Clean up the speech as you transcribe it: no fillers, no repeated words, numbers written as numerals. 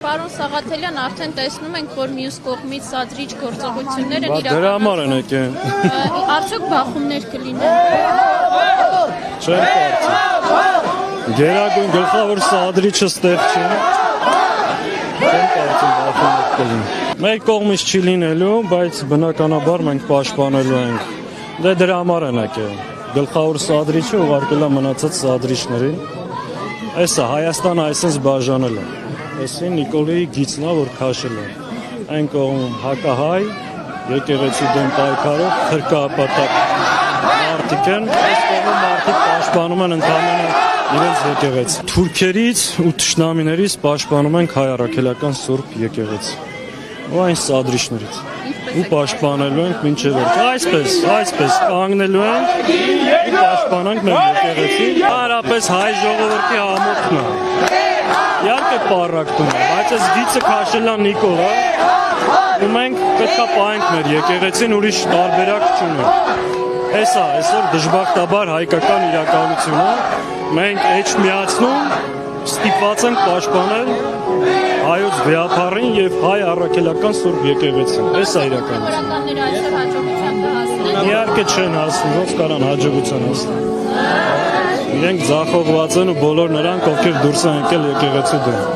Պարոն Սաղաթելյան, արդեն տեսնում ենք, որ մյուս կողմից սադրիչ գործողություններ են Դրա համար են եկել։ Արդյոք բախումներ կլինեն։ Չեմ կարծում։ Գերագույն գլխավոր սադրիչը ստեղ չի։ Չեմ կարծում բախումներ կլինեն։ Մեկ կողմից չի լինելու, բայց բնականաբար մենք պաշտպանելու ենք։ Դե դրա համար են եկել։ Գլխավոր սադրիչը ուղարկել է մնացած սադրիչներին։ Էսա Հայաստանը այսպես բաժանել է։ Այսին Նիկոլայի գիծն է, որ քաշել է։ Այն կողմում հակահայ, եկեղեցի դեմ պայքարող, թրքապատակ մարդիկ են, այս կողմում մարդիկ պաշտպանում են ընդամենը իրենց եկեղեցի։ Թուրքերից ու թշնամիներից պաշտպանում ենք հայ առաքելական Սուրբ եկեղեցի։ Ու այն սադրիչներից։ Ու պաշտպանելու ենք մինչև վերջ։ Այսպես կանգնելու ենք ու պաշտպանանք մեր եկեղեցին։ Հարաբերս հայ ժողովրդի համոթն է։ Իհարկե պառակտում է, բայց այս գիծը քաշել է Նիկոլը, ու մենք պետք է պահենք մեր եկեղեցին, ուրիշ տարբերակ չունենք։ Էսա այսօր դժբախտաբար հայկական իրականությունը, մենք էջմիացնում, ստիպված ենք պաշտպանել հայոց վեհապարին եւ հայ առաքելական Սուրբ եկեղեցին։ Էսա իրականությունը։ Հրամանները այսօր հաջողության կհասնեն։ Իհարկե չեն հասնում, ոնց կարան հաջողության հասնել։ Իրենք ձախողված են ու բոլոր նրանք, ովքեր դուրս են եկել եկեղեցու դեմ։